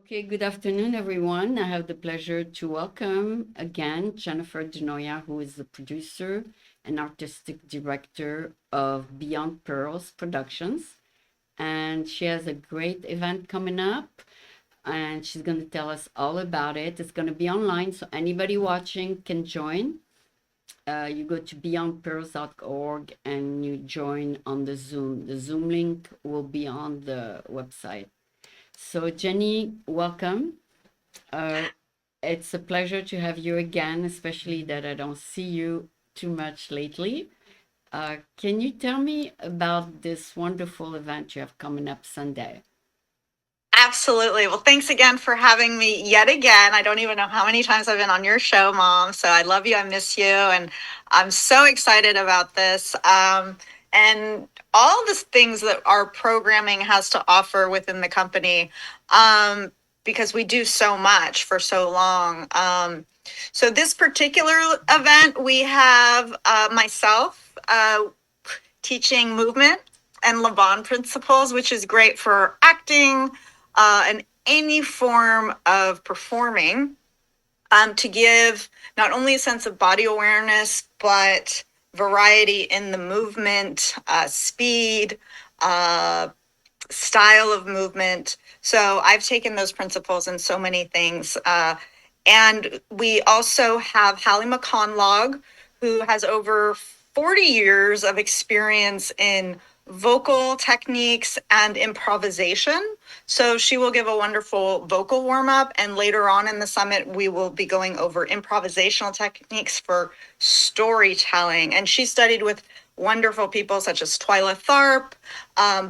Okay, good afternoon, everyone. I have the pleasure to welcome again Jennifer Dinoia, who is the producer and artistic director of Beyond Pearls Productions. And she has a great event coming up, and she's going to tell us all about it. It's going to be online, so anybody watching can join. You go to beyondpearls.org and you join on the Zoom. The Zoom link will be on the website. So, Jenny, welcome. Uh, it's a pleasure to have you again, especially that I don't see you too much lately. Can you tell me about this wonderful event you have coming up Sunday? Absolutely. Well, thanks again for having me yet again. I don't even know how many times I've been on your show, Mom. So I love you. I miss you. And I'm so excited about this. And all the things that our programming has to offer within the company, because we do so much for so long. So this particular event, we have myself teaching movement and Laban principles, which is great for acting and any form of performing, to give not only a sense of body awareness, but variety in the movement, speed, uh, style of movement. So I've taken those principles in so many things. And we also have Hallie McConlog, who has over 40 years of experience in vocal techniques and improvisation. So she will give a wonderful vocal warm up. And later on in the summit, we will be going over improvisational techniques for storytelling. And she studied with wonderful people such as Twyla Tharp,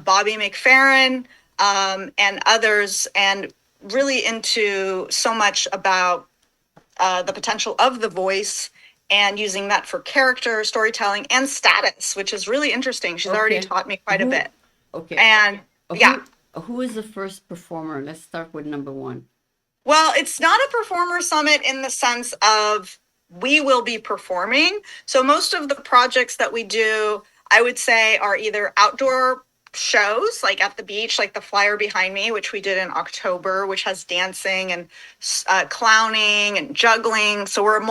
Bobby McFerrin, and others, and really into so much about the potential of the voice and using that for character, storytelling, and status, which is really interesting. She's already Okay. taught me quite a Who? bit. Okay. And yeah, Who? Who is the first performer? Let's start with number one. well, it's not a performer summit in the sense of we will be performing. So most of the projects that we do, I would say, are either outdoor shows like at the beach, like the flyer behind me, which we did in October, which has dancing and clowning and juggling. So we're a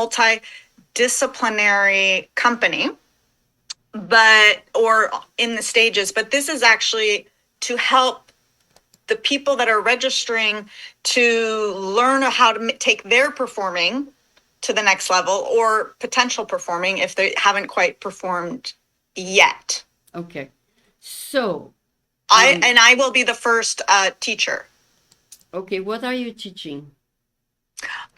multidisciplinary company, but or in the stages. But this is actually to help the people that are registering to learn how to take their performing to the next level or potential performing if they haven't quite performed yet. Okay. So, I will be the first teacher. okay, what are you teaching?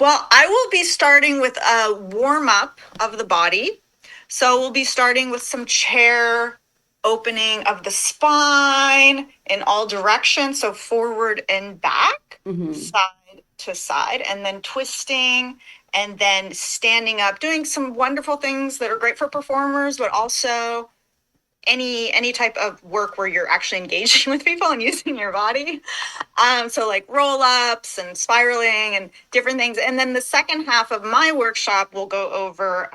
Well, I will be starting with a warm up of the body. So we'll be starting with some chair opening of the spine in all directions. So forward and back, Mm-hmm. side to side, and then twisting and then standing up, doing some wonderful things that are great for performers, but also any type of work where you're actually engaging with people and using your body. So like roll ups and spiraling and different things. And then the second half of my workshop will go over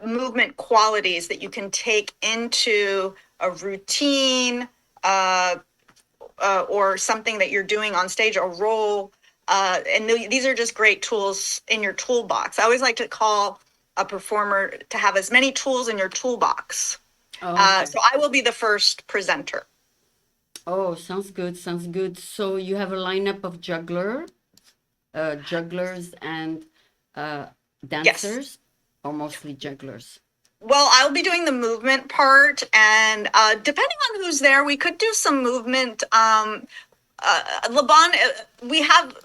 movement qualities that you can take into a routine, uh, or something that you're doing on stage, a role. And these are just great tools in your toolbox. I always like to call a performer to have as many tools in your toolbox. Oh, okay. So I will be the first presenter. Oh, sounds good. Sounds good. So you have a lineup of jugglers and uh, Yes. dancers, or mostly jugglers. Well, I'll be doing the movement part, and depending on who's there, we could do some movement. Laban, we have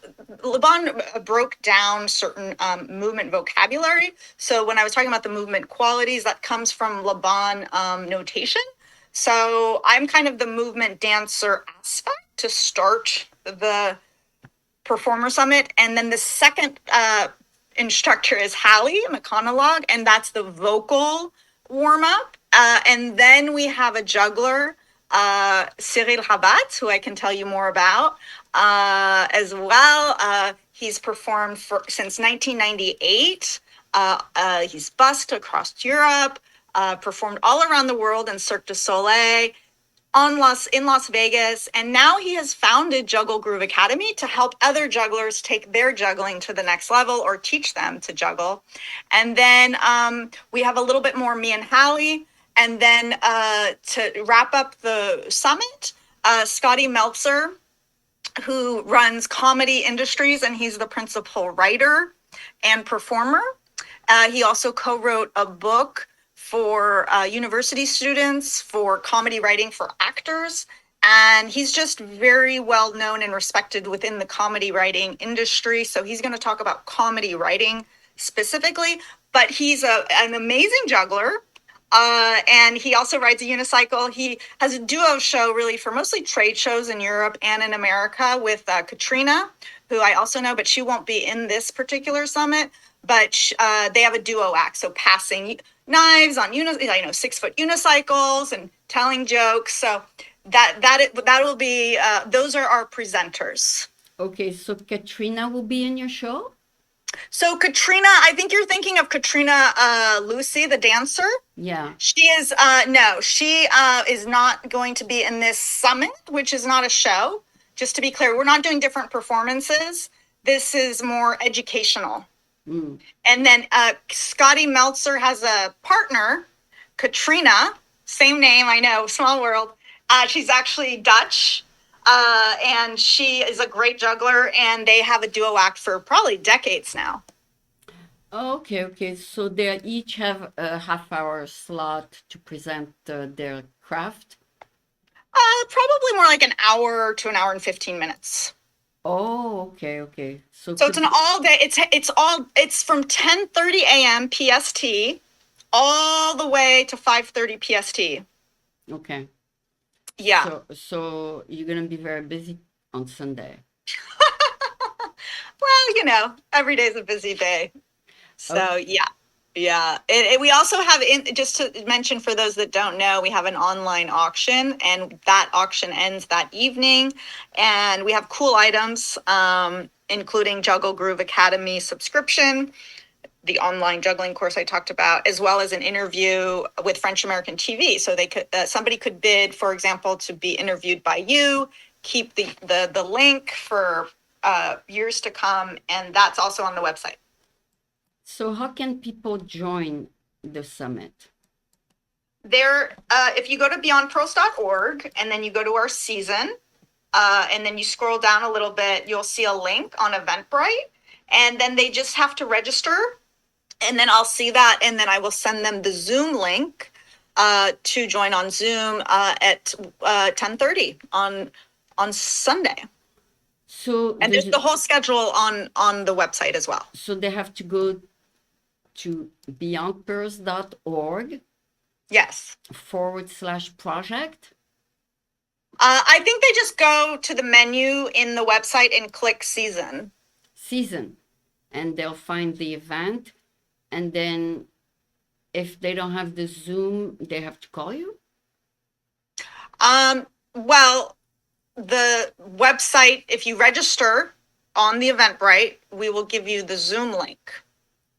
Laban broke down certain movement vocabulary. So when I was talking about the movement qualities, that comes from Laban notation. So I'm kind of the movement dancer aspect to start the performer summit, and then the second instructor is Hallie McConlog, and that's the vocal warm up. And then we have a juggler, Cyril Rabat, who I can tell you more about as well. He's performed since 1998. He's busked across Europe, performed all around the world in Cirque du Soleil, in Las Vegas, and now he has founded Juggle Groove Academy to help other jugglers take their juggling to the next level or teach them to juggle. And then we have a little bit more me and Hallie, and then to wrap up the summit, Scotty Meltzer, who runs Comedy Industries, and he's the principal writer and performer. He also co-wrote a book for university students for comedy writing for actors. And he's just very well known and respected within the comedy writing industry. So he's going to talk about comedy writing specifically, but he's an amazing juggler. And he also rides a unicycle. He has a duo show really for mostly trade shows in Europe and in America with Katrina, who I also know, but she won't be in this particular summit. But they have a duo act, so passing knives on 6-foot unicycles and telling jokes. So that will be those are our presenters. Okay, so Katrina will be in your show? So Katrina, I think you're thinking of Katrina Lucy, the dancer. Yeah. She is no, she is not going to be in this summit, which is not a show. Just to be clear, we're not doing different performances. This is more educational. Mm. And then Scotty Meltzer has a partner, Katrina, same name, I know, small world. She's actually Dutch, and she is a great juggler, and they have a duo act for probably decades now. Okay. So they each have a half-hour slot to present their craft. Probably more like an hour to an hour and 15 minutes. Oh, okay. So it's an all day. It's from 10:30 a.m. PST all the way to 5:30 PST. Okay. Yeah. So you're gonna be very busy on Sunday. Well, every day is a busy day. So yeah. We also have, just to mention for those that don't know, we have an online auction, and that auction ends that evening. And we have cool items, including Juggle Groove Academy subscription, the online juggling course I talked about, as well as an interview with French American TV. So they could somebody could bid, for example, to be interviewed by you. Keep the link for years to come, and that's also on the website. So how can people join the summit? There, if you go to beyondpearls.org and then you go to our season, and then you scroll down a little bit, you'll see a link on Eventbrite, and then they just have to register, and then I'll see that, and then I will send them the Zoom link to join on Zoom at 10:30 on Sunday. And there's the whole schedule on the website as well. So they have to go to beyondpearls.org. Yes. /project. I think they just go to the menu in the website and click season. And they'll find the event. And then if they don't have the Zoom, they have to call you? Well, the website, if you register on the Eventbrite, we will give you the Zoom link.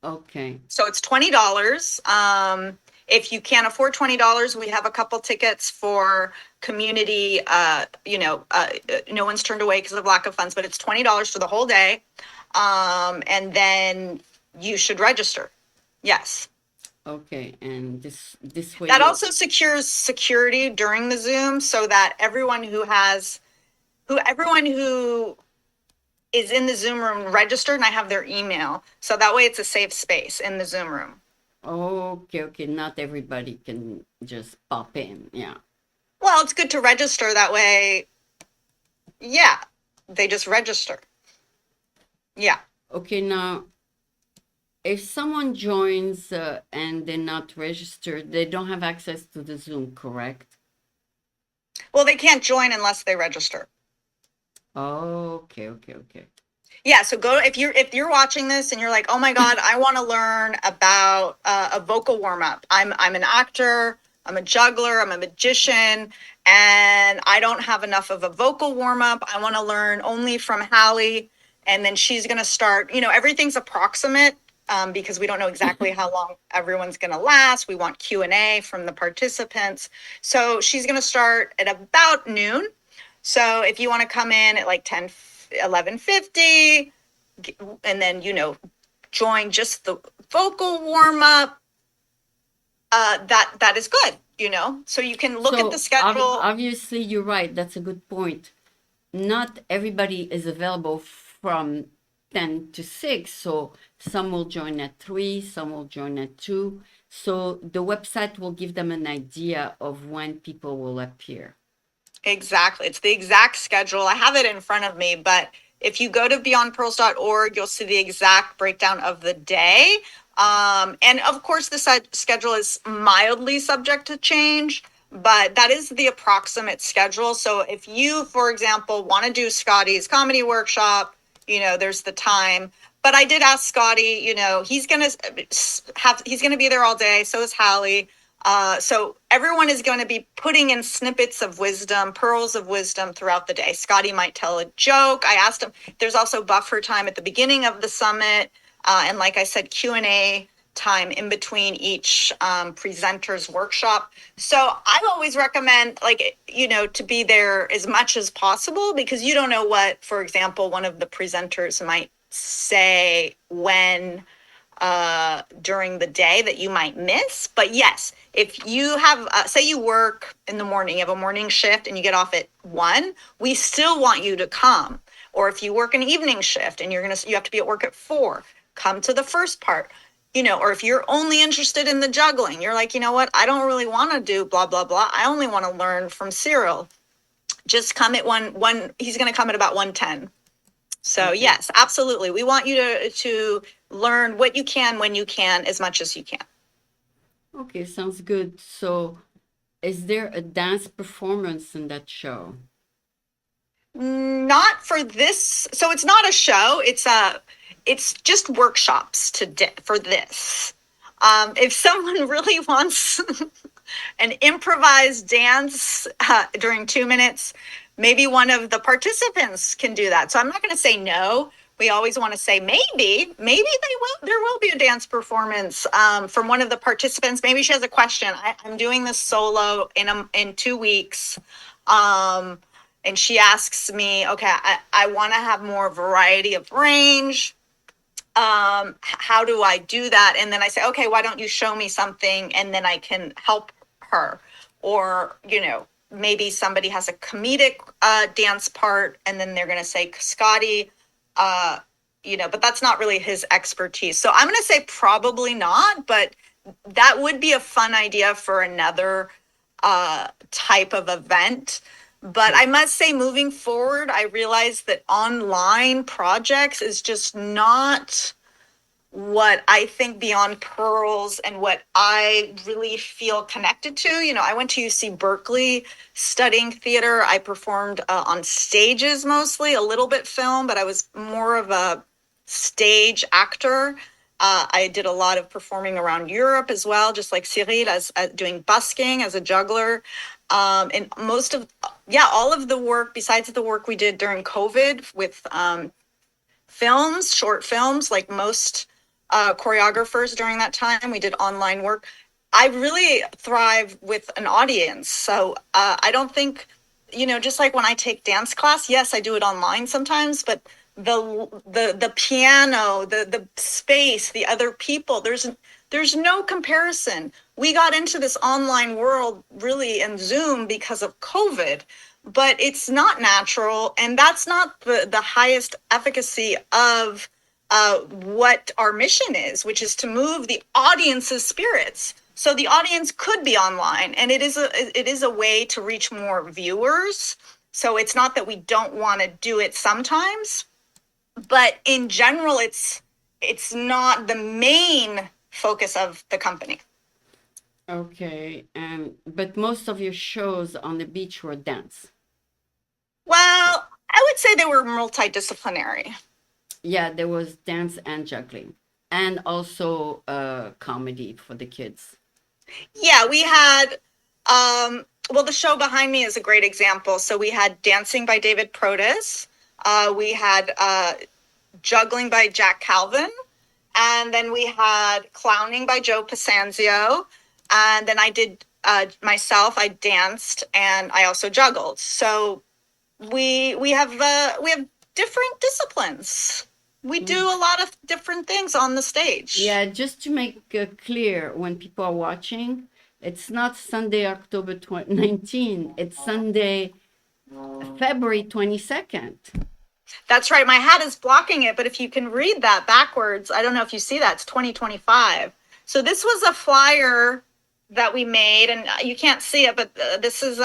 Okay. So it's $20. If you can't afford $20, we have a couple tickets for community. No one's turned away because of lack of funds, but it's $20 for the whole day. And then you should register. Yes. Okay, and this way that also secures security during the Zoom, so that everyone who is in the Zoom room registered, and I have their email, so that way it's a safe space in the Zoom room. Okay. Not everybody can just pop in. Yeah. Well, it's good to register that way. Yeah, they just register. Yeah. Okay, now, if someone joins and they're not registered, they don't have access to the Zoom, correct? Well, they can't join unless they register. Okay. Yeah, so if you're watching this and you're like, oh my God, I want to learn about a vocal warm-up. I'm an actor, I'm a juggler, I'm a magician, and I don't have enough of a vocal warm-up. I want to learn only from Hallie, and then she's going to start, everything's approximate. because we don't know exactly how long everyone's going to last. We want Q&A from the participants. So she's going to start at about noon. So if you want to come in at like 11:50, and then, join just the vocal warm up, that is good, so you can look at the schedule. Obviously, you're right. That's a good point. Not everybody is available from 10 to 6. So some will join at 3, some will join at 2. So the website will give them an idea of when people will appear. Exactly. It's the exact schedule. I have it in front of me, but if you go to beyondpearls.org, you'll see the exact breakdown of the day. And of course, the schedule is mildly subject to change, but that is the approximate schedule. So if you, for example, want to do Scotty's comedy workshop, there's the time. But I did ask Scotty, he's gonna be there all day. So is Hallie. So everyone is going to be putting in snippets of wisdom, pearls of wisdom throughout the day. Scotty might tell a joke. I asked him. There's also buffer time at the beginning of the summit, and like I said, Q&A time in between each presenter's workshop. So I always recommend, to be there as much as possible, because you don't know what, for example, one of the presenters might say when during the day that you might miss. But yes, if you have, say you work in the morning, you have a morning shift and you get off at 1, we still want you to come. Or if you work an evening shift and you have to be at work at 4, come to the first part. Or if you're only interested in the juggling, you're like, you know what, I don't really want to do blah, blah, blah. I only want to learn from Cyril. Just come at one, he's going to come at about 1:10. So Okay. yes, absolutely. We want you to learn what you can, when you can, as much as you can. Okay, sounds good. So is there a dance performance in that show? Not for this. So it's not a show. It's just workshops for this. If someone really wants an improvised dance during 2 minutes, maybe one of the participants can do that. So I'm not going to say no. We always want to say maybe there will be a dance performance from one of the participants. Maybe she has a question. I'm doing this solo in 2 weeks. And she asks me, okay, I want to have more variety of range. How do I do that? And then I say, okay, why don't you show me something and then I can help her? Or, maybe somebody has a comedic dance part and then they're going to say, Scotty, but that's not really his expertise. So I'm going to say probably not, but that would be a fun idea for another type of event. But I must say, moving forward, I realized that online projects is just not what I think Beyond Pearls and what I really feel connected to. I went to UC Berkeley studying theater. I performed on stages mostly, a little bit film, but I was more of a stage actor. I did a lot of performing around Europe as well, just like Cyril, as doing busking as a juggler. And all of the work, besides the work we did during COVID with short films, like most choreographers during that time, we did online work. I really thrive with an audience. So I don't think, just like when I take dance class, yes, I do it online sometimes, but the piano, the space, the other people, there's no comparison. We got into this online world really in Zoom because of COVID, but it's not natural, and that's not the highest efficacy of what our mission is, which is to move the audience's spirits. So the audience could be online, and it is a way to reach more viewers. So it's not that we don't want to do it sometimes, but in general, it's not the main focus of the company. Okay, but most of your shows on the beach were dance. Well, I would say they were multidisciplinary. Yeah, there was dance and juggling, and also comedy for the kids. Yeah, we had, the show behind me is a great example. So we had Dancing by David Protis. We had Juggling by Jack Calvin. And then we had clowning by Joe Pasanzio. And then I did myself, I danced, and I also juggled. So we have different disciplines. We do a lot of different things on the stage. Yeah, just to make clear when people are watching, it's not Sunday, October 19, it's Sunday, February 22nd. That's right. My hat is blocking it, but if you can read that backwards, I don't know if you see that, it's 2025. So this was a flyer that we made, and you can't see it, but this is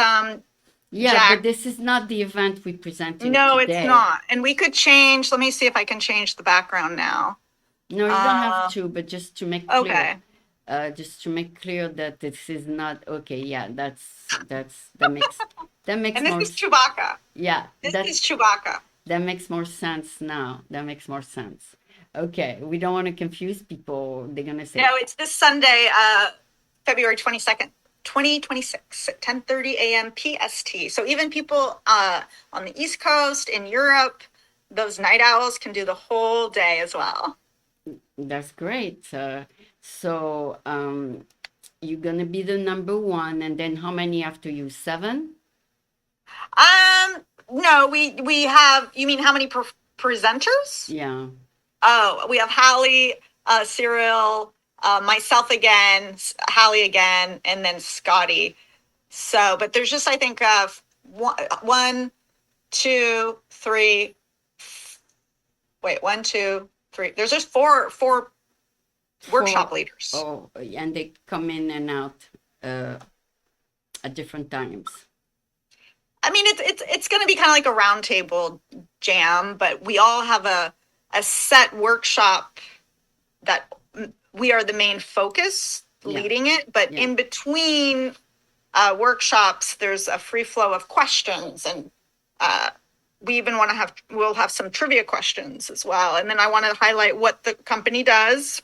Yeah, Jack. but this is not the event we presented No, today. it's not. And we could change, let me see if I can change the background now. No, you don't have to, but just to make clear. Okay. Just to make clear that this is not okay. Yeah, that makes And this more. is Chewbacca. Yeah, This is Chewbacca. that makes more sense now. That makes more sense. Okay, we don't want to confuse people. They're gonna say No, it's this Sunday, February 22nd, 2026 at 10:30 a.m. PST. So even people on the East Coast, in Europe, those night owls can do the whole day as well. that's great. So you're gonna be the number one, and then how many after you? 7? No, we have, you mean how many presenters? Yeah. Oh, we have Hallie, Cyril, myself again, Hallie again, and then Scotty. So, but there's just, I think, one, two, three. Wait, 1, 2, 3. There's just four workshop leaders. Oh, and they come in and out at different times. I mean, it's going to be kind of like a roundtable jam, but we all have a set workshop that we are the main focus leading it. But in between workshops, there's a free flow of questions, and we even want to we'll have some trivia questions as well. And then I want to highlight what the company does.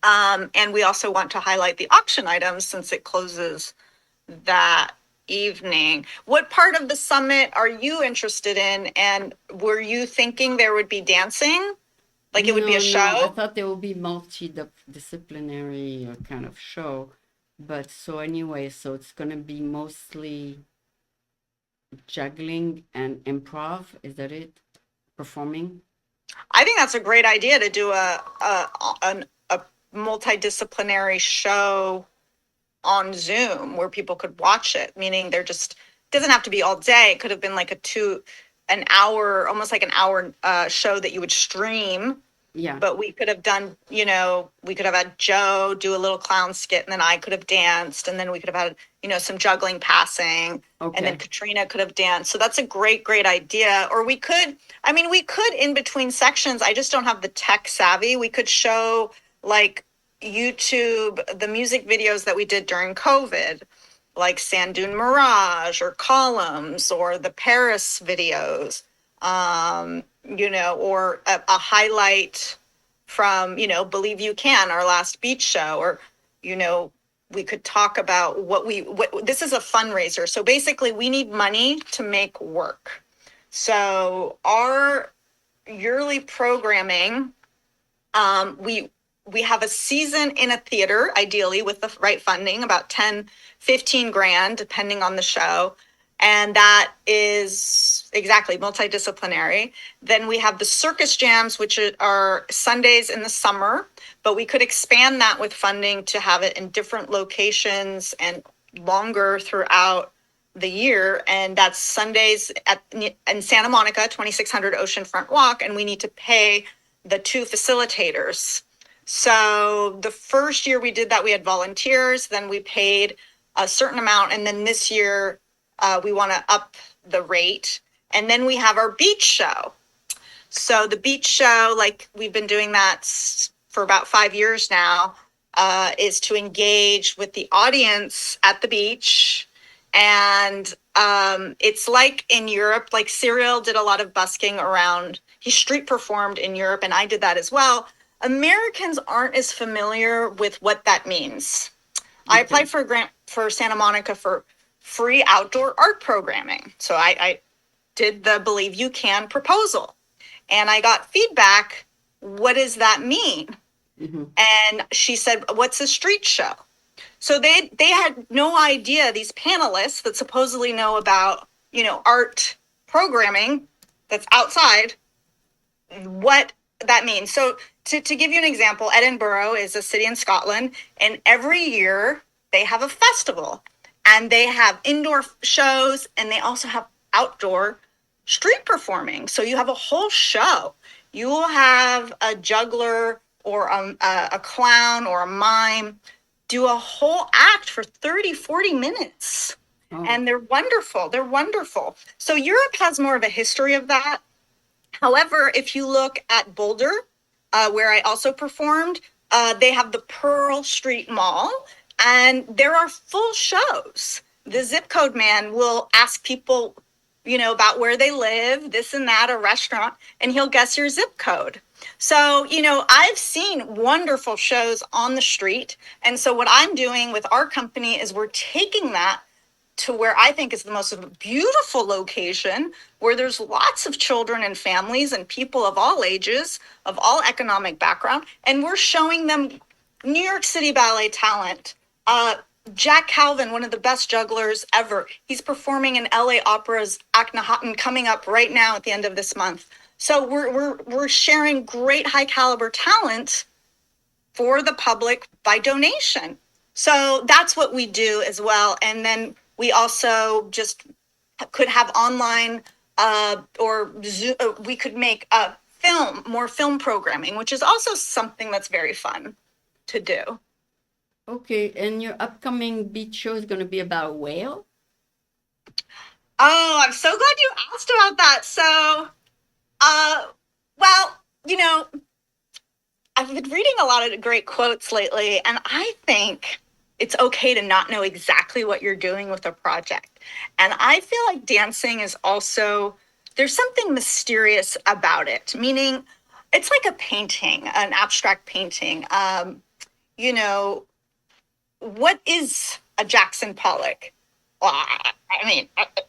And we also want to highlight the auction items since it closes that evening. What part of the summit are you interested in? And were you thinking there would be dancing? Like it would be a show? No, I thought there would be multidisciplinary kind of show. But so anyway, so it's going to be mostly juggling and improv. Is that it? Performing? I think that's a great idea to do a multidisciplinary show on Zoom where people could watch it, meaning they're just, it doesn't have to be all day. It could have been like an hour, almost like an hour show that you would stream. Yeah. But we could have done, we could have had Joe do a little clown skit, and then I could have danced, and then we could have had, some juggling, passing, and then Katrina could have danced. So that's a great, great idea. Or we could in between sections, I just don't have the tech savvy. We could show like YouTube, the music videos that we did during COVID, like Sand Dune Mirage or Columns or the Paris videos, or a highlight from, Believe You Can, our last beach show, or, we could talk about this is a fundraiser. So basically we need money to make work. So our yearly programming, we have a season in a theater, ideally with the right funding, about 10, 15 grand, depending on the show. And that is exactly multidisciplinary. Then we have the circus jams, which are Sundays in the summer, but we could expand that with funding to have it in different locations and longer throughout the year. And that's Sundays in Santa Monica, 2600 Oceanfront Walk. And we need to pay the 2 facilitators. So the first year we did that, we had volunteers, then we paid a certain amount. And then this year we want to up the rate. And then we have our beach show. So the beach show, like we've been doing that for about 5 years now, is to engage with the audience at the beach. And it's like in Europe, like Cyril did a lot of busking around. He street performed in Europe, and I did that as well. Americans aren't as familiar with what that means. I applied for a grant for Santa Monica for free outdoor art programming. So I did the Believe You Can proposal, and I got feedback. What does that mean? Mm-hmm. And she said, "What's a street show?" So they had no idea, these panelists that supposedly know about, art programming that's outside, what that means. So to give you an example, Edinburgh is a city in Scotland, and every year they have a festival, and they have indoor shows, and they also have outdoor street performing. So you have a whole show. You will have a juggler or a clown or a mime do a whole act for 30, 40 minutes. Oh, And they're wonderful. They're wonderful. So Europe has more of a history of that. However, if you look at Boulder, where I also performed, they have the Pearl Street Mall, and there are full shows. The zip code man will ask people, about where they live, this and that, a restaurant, and he'll guess your zip code. So, I've seen wonderful shows on the street. And so, what I'm doing with our company is we're taking that to where I think is the most beautiful location, where there's lots of children and families and people of all ages, of all economic background, and we're showing them New York City ballet talent. Jack Calvin, one of the best jugglers ever, he's performing in LA Opera's Akhenaten coming up right now at the end of this month. So we're sharing great high caliber talent for the public by donation. So that's what we do as well. And then we also just could have online or Zoom, we could make a more film programming, which is also something that's very fun to do. okay. And your upcoming beach show is going to be about a whale? Oh, I'm so glad you asked about that. So, uh, well, I've been reading a lot of great quotes lately, and I think it's okay to not know exactly what you're doing with a project. And I feel like dancing is also, there's something mysterious about it, meaning it's like a painting, an abstract painting. You know, what is a Jackson Pollock? Well, I mean,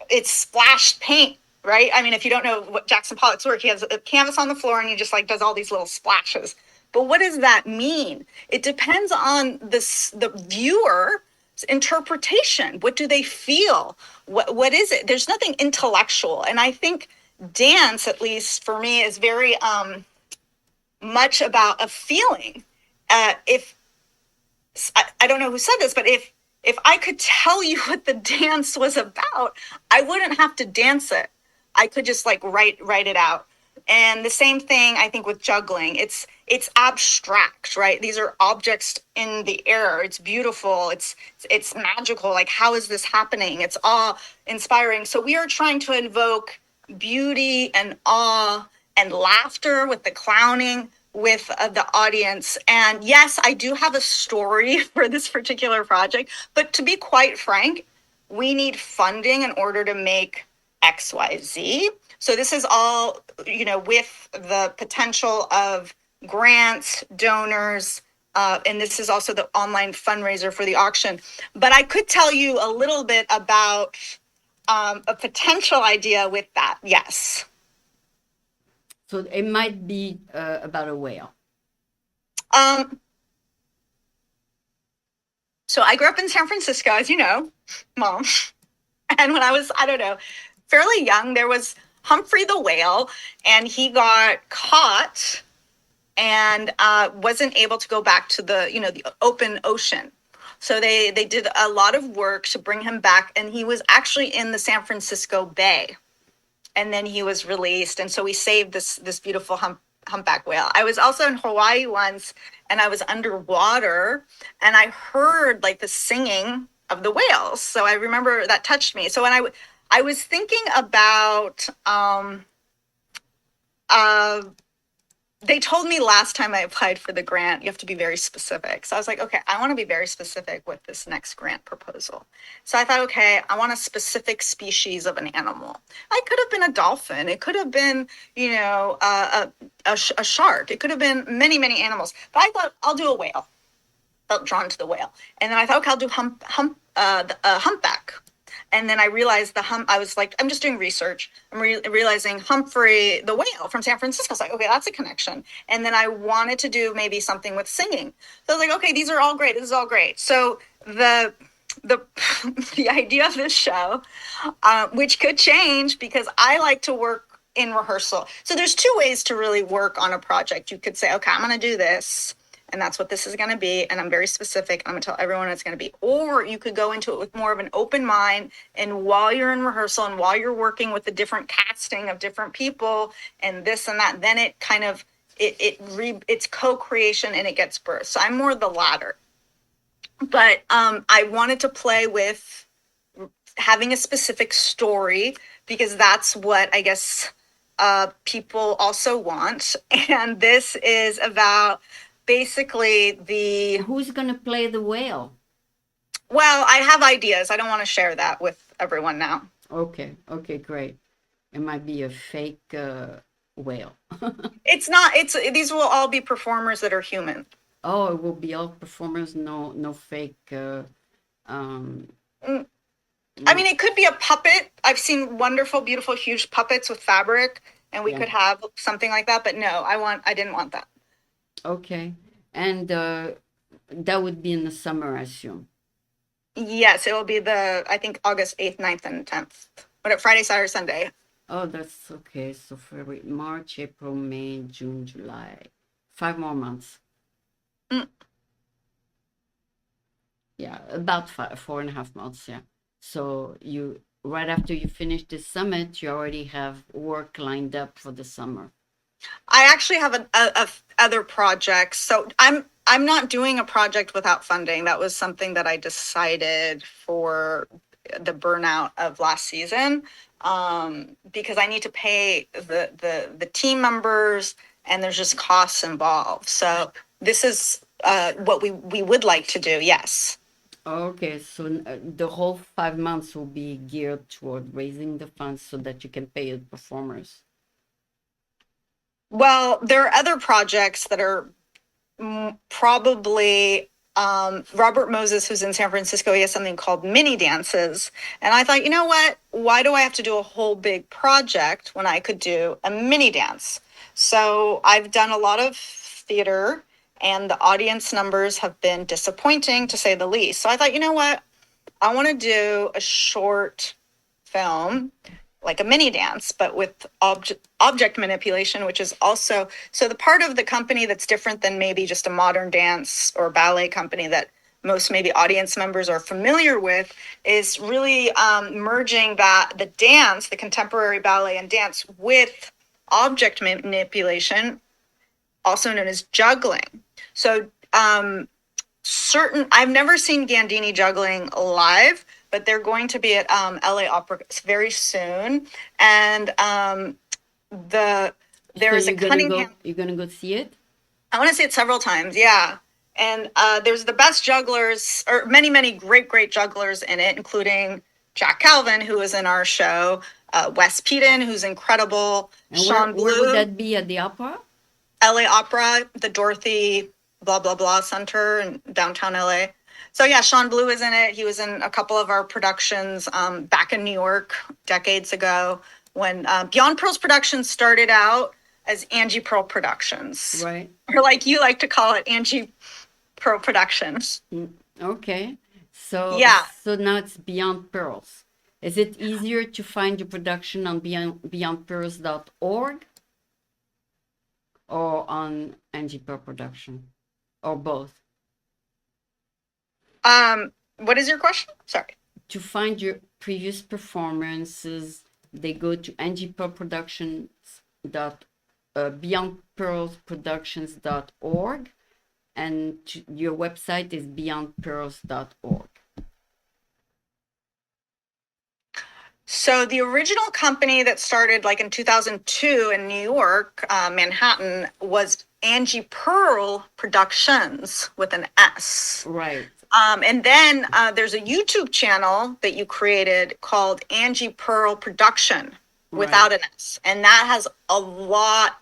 it's splashed paint, right? I mean, if you don't know what Jackson Pollock's work, he has a canvas on the floor and he just like does all these little splashes. But what does that mean? It depends on the viewer's interpretation. What do they feel? What is it? There's nothing intellectual, and I think dance, at least for me, is very much about a feeling. If I don't know who said this, but if I could tell you what the dance was about, I wouldn't have to dance it. I could just like write it out. And the same thing I think with juggling. It's abstract, right? These are objects in the air. It's beautiful. It's magical. Like, how is this happening? It's awe inspiring. So we are trying to invoke beauty and awe and laughter with the clowning with the audience. And yes, I do have a story for this particular project, but to be quite frank, we need funding in order to make XYZ. So this is all, with the potential of grants, donors, and this is also the online fundraiser for the auction. But I could tell you a little bit about a potential idea with that. Yes. So it might be about a whale. Um, so I grew up in San Francisco, as you know, Mom. And when I was, I don't know, fairly young, there was Humphrey the whale, and he got caught and wasn't able to go back to the open ocean. So they did a lot of work to bring him back, and he was actually in the San Francisco Bay, and then he was released, and so we saved this beautiful humpback whale. I was also in Hawaii once, and I was underwater, and I heard like the singing of the whales. So I remember that touched me. So when I was thinking about they told me last time I applied for the grant, you have to be very specific. So I was like, okay, I want to be very specific with this next grant proposal. So I thought, okay, I want a specific species of an animal. I could have been a dolphin. It could have been, a shark. It could have been many, many animals. But I thought, I'll do a whale. Felt drawn to the whale. And then I thought, okay, I'll do humpback. And then I realized I was like, I'm just doing research. I'm realizing Humphrey the whale from San Francisco. I was like, okay, that's a connection. And then I wanted to do maybe something with singing. So I was like, okay, these are all great. This is all great. So the the idea of this show, which could change because I like to work in rehearsal. So there's two ways to really work on a project. You could say, okay, I'm going to do this, and that's what this is going to be, and I'm very specific. I'm going to tell everyone it's going to be. Or you could go into it with more of an open mind, and while you're in rehearsal and while you're working with the different casting of different people and this and that, then it kind of it's co-creation and it gets birth. So I'm more the latter. But I wanted to play with having a specific story because that's what I guess people also want. And this is about basically Who's gonna play the whale? well, I have ideas. I don't want to share that with everyone now. Okay, okay, great. It might be a fake whale. It's not, these will all be performers that are human. Oh, it will be all performers, no fake. Um, I mean, it could be a puppet. I've seen wonderful, beautiful, huge puppets with fabric, and we Yeah. could have something like that. But no, I didn't want that. Okay, and that would be in the summer, I assume. Yes, it will be I think August 8th, 9th, and 10th. But Friday, Saturday, Sunday. Oh, that's okay. So February, March, April, May, June, July. 5 more months. Mm. Yeah, about 4.5 months. Yeah. So you right after you finish the summit, you already have work lined up for the summer. I actually have other projects. So I'm not doing a project without funding. That was something that I decided for the burnout of last season, because I need to pay the team members, and there's just costs involved. So this is what we would like to do. Yes. Okay, so the whole 5 months will be geared toward raising the funds so that you can pay the performers. Well, there are other projects that are probably Robert Moses, who's in San Francisco, he has something called mini dances. And I thought, you know what? Why do I have to do a whole big project when I could do a mini dance? So I've done a lot of theater, and the audience numbers have been disappointing to say the least. So I thought, you know what? I want to do a short film, like a mini dance, but with object manipulation, which is also so the part of the company that's different than maybe just a modern dance or ballet company that most maybe audience members are familiar with is really merging the dance, the contemporary ballet and dance, with object manipulation, also known as juggling. So I've never seen Gandini juggling live, but they're going to be at LA Opera very soon. And there So is a Cunningham. you're gonna go see it? I want to see it several times. Yeah. And there's the best jugglers, or many, many great jugglers in it, including Jack Calvin, who is in our show, Wes Peden, who's incredible, And Sean where would Blue, that be at the opera? LA Opera, the Dorothy blah blah blah center in downtown LA. So yeah, Sean Blue is in it. He was in a couple of our productions back in New York decades ago when Beyond Pearls Productions started out as Angie Pearl Productions, Right. or like you like to call it, Angie Pearl Productions. Okay. So Yeah. so now it's Beyond Pearls. Is it easier to find your production on beyondpearls.org or on Angie Pearl Production? Or both? What is your question? Sorry. To find your previous performances, they go to beyondpearlsproductions.org, and your website is beyondpearls.org. So the original company that started like in 2002 in New York, Manhattan, was Angie Pearl Productions with an S. Right. And then there's a YouTube channel that you created called Angie Pearl Production without an S. And that has a lot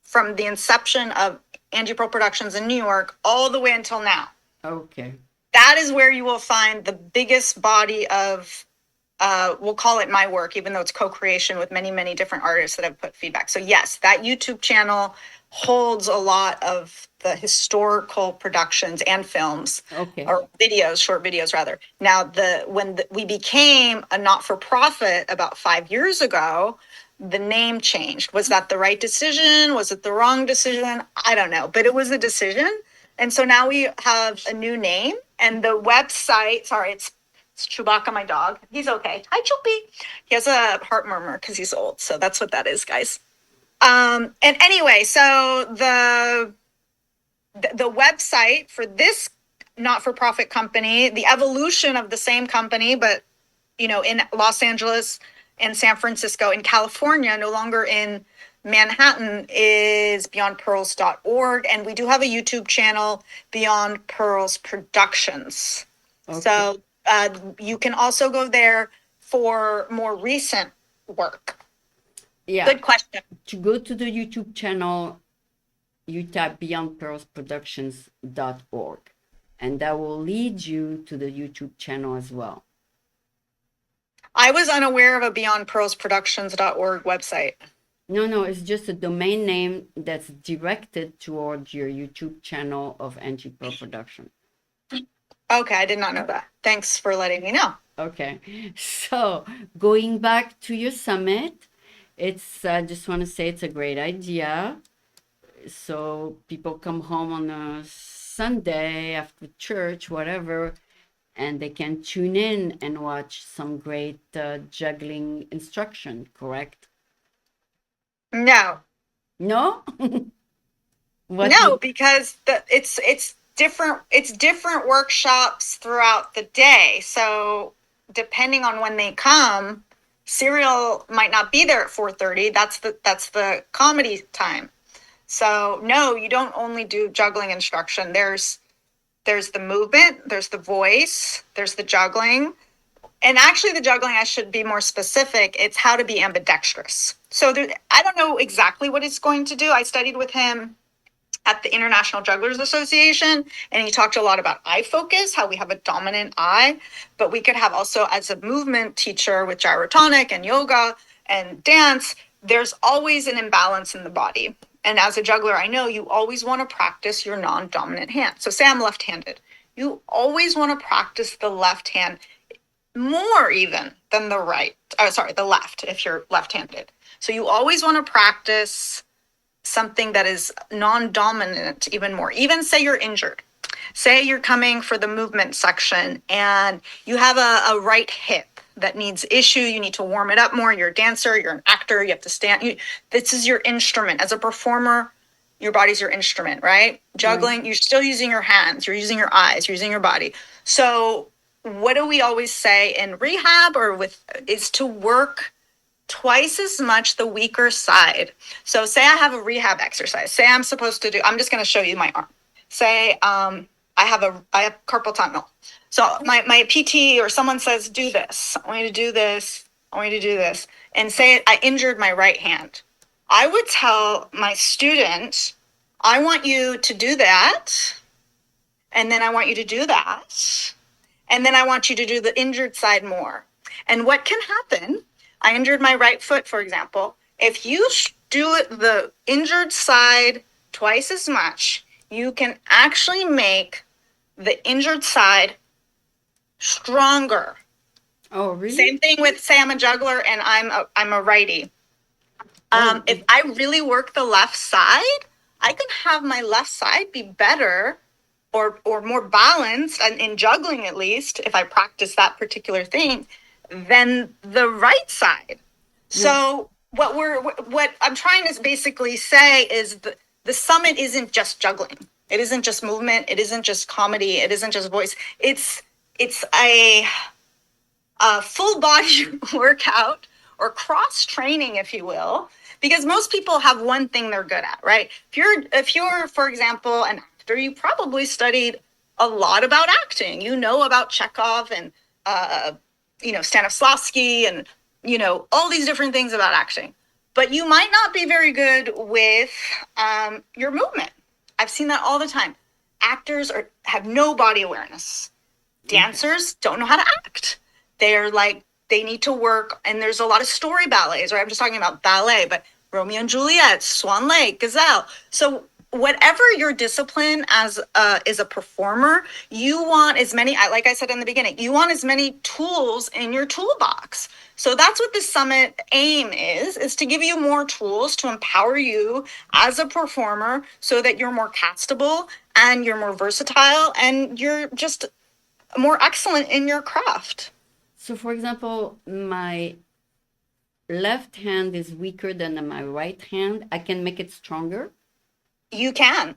from the inception of Angie Pearl Productions in New York all the way until now. Okay. That is where you will find the biggest body of we'll call it my work, even though it's co-creation with many, many different artists that have put feedback. So yes, that YouTube channel holds a lot of the historical productions and films, Okay. or videos, short videos rather. Now, we became a not-for-profit about 5 years ago, the name changed. Was that the right decision? Was it the wrong decision? I don't know, but it was a decision. And so now we have a new name, and the website, sorry, it's Chewbacca, my dog. He's okay. Hi, Choopy. He has a heart murmur because he's old. So that's what that is, guys. And anyway, so the website for this not-for-profit company, the evolution of the same company, but in Los Angeles and San Francisco, in California, no longer in Manhattan, is beyondpearls.org. And we do have a YouTube channel, Beyond Pearls Productions. Okay. So you can also go there for more recent work. Yeah. Good question. To go to the YouTube channel, you type beyondpearlsproductions.org, and that will lead you to the YouTube channel as well. I was unaware of a beyondpearlsproductions.org website. No, it's just a domain name that's directed towards your YouTube channel of Angie Pearl Production. Okay, I did not know that. Thanks for letting me know. Okay, so going back to your summit, it's just want to say it's a great idea. So people come home on a Sunday after church, whatever, and they can tune in and watch some great juggling instruction, correct? No. No? What No, because it's different workshops throughout the day. So depending on when they come, Serial might not be there at 4:30. That's the comedy time. So no, you don't only do juggling instruction. There's the movement, there's the voice, there's the juggling. And actually the juggling, I should be more specific, it's how to be ambidextrous. So I don't know exactly what it's going to do. I studied with him at the International Jugglers Association, and he talked a lot about eye focus, how we have a dominant eye, but we could have also, as a movement teacher with gyrotonic and yoga and dance, there's always an imbalance in the body. And as a juggler, I know you always want to practice your non-dominant hand. So say I'm left-handed. You always want to practice the left hand more even than the right. The left, if you're left-handed. So you always want to practice something that is non-dominant even more. Even say you're injured. Say you're coming for the movement section and you have a right hip that needs issue. You need to warm it up more. You're a dancer, you're an actor, you have to stand. This is your instrument. As a performer, your body's your instrument, right? Juggling, you're still using your hands, you're using your eyes, you're using your body. So what do we always say in rehab is to work twice as much the weaker side. So say I have a rehab exercise. Say I'm supposed to I'm just going to show you my arm. Say I have carpal tunnel. So my PT or someone says, do this. I want you to do this. I want you to do this. And say I injured my right hand. I would tell my student, I want you to do that. And then I want you to do that. And then I want you to do the injured side more. And what can happen, I injured my right foot, for example. If you do it the injured side twice as much, you can actually make the injured side stronger. Oh, really? Same thing with, say I'm a juggler and I'm a righty. If I really work the left side, I can have my left side be better or more balanced, and in juggling at least, if I practice that particular thing, than the right side. So what I'm trying to basically say is the summit isn't just juggling. It isn't just movement. It isn't just comedy. It isn't just voice. It's a full body workout or cross training, if you will, because most people have one thing they're good at, right? If you're, for example, an actor, you probably studied a lot about acting. You know about Chekhov and Stanislavski and all these different things about acting. But you might not be very good with your movement. I've seen that all the time. Actors have no body awareness. Dancers don't know how to act. They're like they need to work, and there's a lot of story ballets, right? I'm just talking about ballet, but Romeo and Juliet, Swan Lake, Gazelle. So whatever your discipline as is a performer, you want as many, like I said in the beginning, you want as many tools in your toolbox. So that's what the summit aim is to give you more tools to empower you as a performer so that you're more castable and you're more versatile and you're just more excellent in your craft. So, for example, my left hand is weaker than my right hand. I can make it stronger. You can.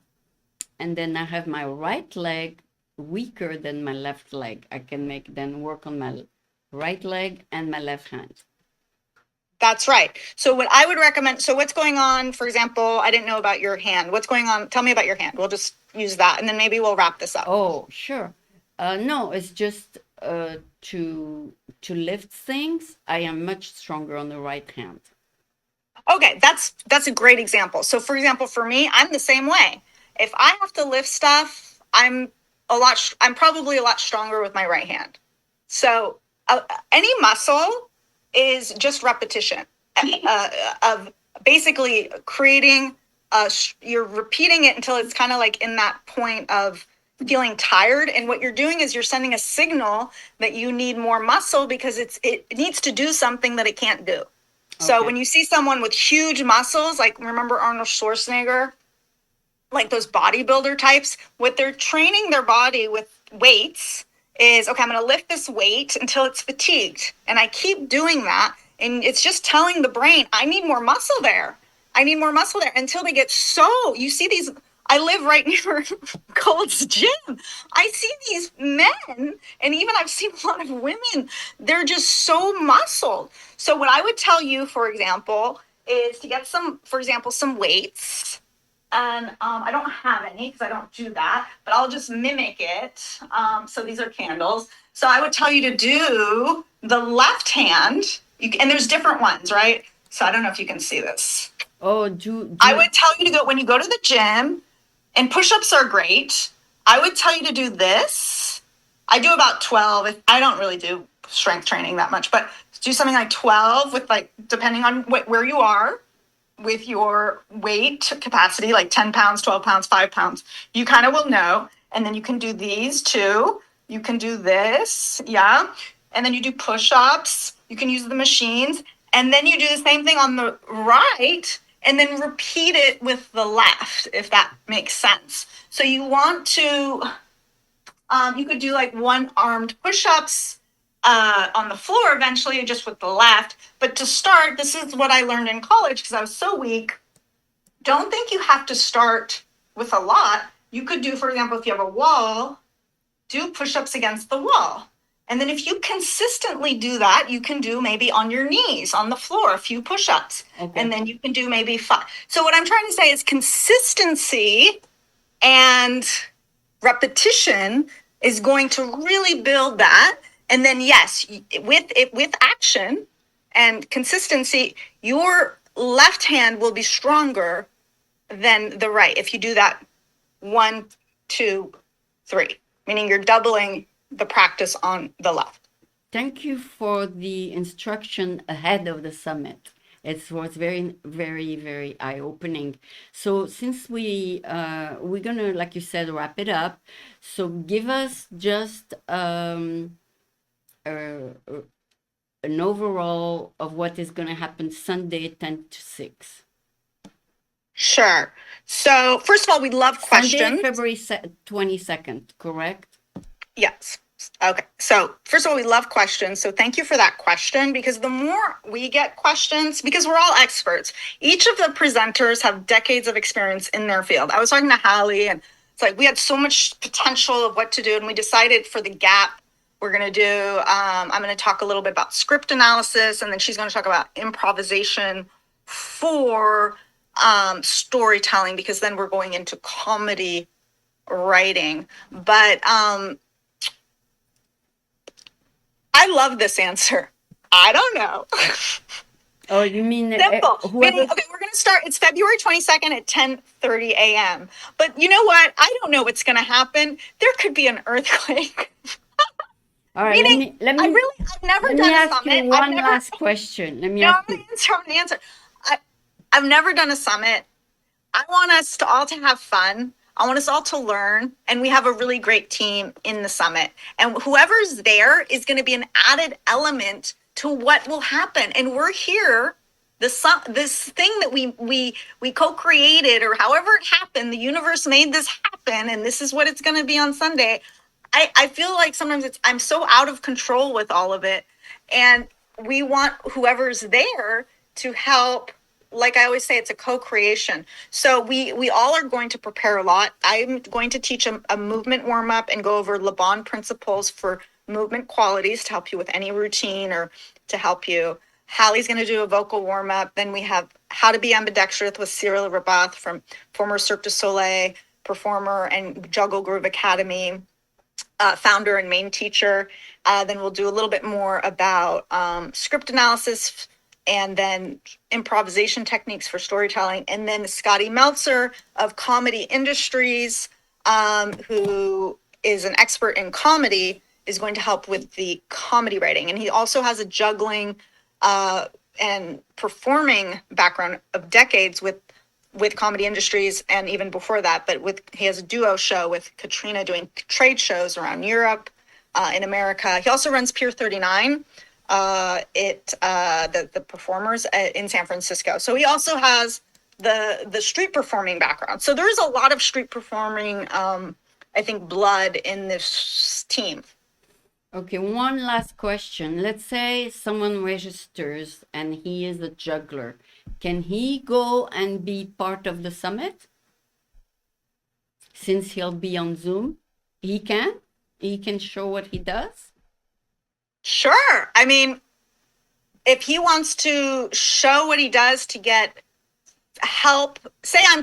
And then I have my right leg weaker than my left leg. I can make then work on my right leg and my left hand. That's right. So what I would recommend, so what's going on, for example, I didn't know about your hand. What's going on? Tell me about your hand. We'll just use that and then maybe we'll wrap this up. Oh, sure. No, it's just to lift things. I am much stronger on the right hand. Okay, that's a great example. So for example, for me, I'm the same way. If I have to lift stuff, I'm probably a lot stronger with my right hand. So any muscle is just repetition of basically creating you're repeating it until it's kind of like in that point of feeling tired, and what you're doing is you're sending a signal that you need more muscle because it needs to do something that it can't do. So Okay. when you see someone with huge muscles, like remember Arnold Schwarzenegger, like those bodybuilder types, what they're training their body with weights is, okay, I'm going to lift this weight until it's fatigued. And I keep doing that. And it's just telling the brain, I need more muscle there. I need more muscle there until they get so, you see these, I live right near Gold's Gym. I see these men, and even I've seen a lot of women, they're just so muscled. So what I would tell you, for example, is to get some, for example, some weights. And I don't have any because I don't do that, but I'll just mimic it. So these are candles. So I would tell you to do the left hand, and there's different ones, right? So I don't know if you can see this. Oh, I would tell you to go, when you go to the gym, and push-ups are great. I would tell you to do this. I do about 12. I don't really do strength training that much, but do something like 12 with, like, depending on where you are with your weight capacity, like 10 pounds, 12 pounds, 5 pounds. You kind of will know. And then you can do these too. You can do this. Yeah. And then you do push-ups. You can use the machines. And then you do the same thing on the right and then repeat it with the left, if that makes sense. So you want to, you could do like one-armed push-ups on the floor eventually, just with the left. But to start, this is what I learned in college because I was so weak. Don't think you have to start with a lot. You could do, for example, if you have a wall, do push-ups against the wall. And then if you consistently do that, you can do maybe on your knees, on the floor, a few push-ups. Okay. And then you can do maybe 5. So what I'm trying to say is consistency and repetition is going to really build that. And then, yes, with action and consistency, your left hand will be stronger than the right if you do that 1, 2, 3, meaning you're doubling the practice on the left. Thank you for the instruction ahead of the summit. It was very, very, very eye-opening. So since we're gonna, like you said, wrap it up. So give us just an overall of what is going to happen Sunday, 10 to 6. Sure. So first of all, we love questions. Sunday, February 22nd, correct? Yes. Okay. So first of all, we love questions. So thank you for that question, because the more we get questions, because we're all experts, each of the presenters have decades of experience in their field. I was talking to Hallie, and it's like we had so much potential of what to do, and we decided for the gap, we're going to do, I'm going to talk a little bit about script analysis, and then she's going to talk about improvisation for storytelling, because then we're going into comedy writing. But I love this answer. I don't know. Oh, you mean simple? Meaning, okay, we're going to start. It's February 22nd at 10:30 a.m. But you know what? I don't know what's going to happen. There could be an earthquake. All right, Meaning, let I've never me done a ask you summit. I've one never, last question. Let me no, ask I'm you. going to answer. I'm going to answer. I, I've never done a summit. I want us to all to have fun. I want us all to learn, and we have a really great team in the summit. And whoever's there is going to be an added element to what will happen. And we're here. This thing that we co-created, or however it happened, the universe made this happen, and this is what it's going to be on Sunday. I feel like sometimes I'm so out of control with all of it, and we want whoever's there to help. Like I always say, it's a co-creation. So we all are going to prepare a lot. I'm going to teach a movement warm up and go over Le Bon principles for movement qualities to help you with any routine or to help you. Hallie's going to do a vocal warm up. Then we have how to be ambidextrous with Cyril Rabath from former Cirque du Soleil performer and Juggle Groove Academy founder and main teacher. Then we'll do a little bit more about script analysis and then improvisation techniques for storytelling. And then Scotty Meltzer of Comedy Industries, who is an expert in comedy, is going to help with the comedy writing. And he also has a juggling and performing background of decades with Comedy Industries and even before that, but he has a duo show with Katrina doing trade shows around Europe, in America. He also runs Pier 39, the performers in San Francisco. So he also has the street performing background. So there's a lot of street performing, I think, blood in this team. Okay, one last question. Let's say someone registers and he is a juggler. Can he go and be part of the summit? Since he'll be on Zoom, he can? He can show what he does? Sure. I mean, if he wants to show what he does to get help, say I'm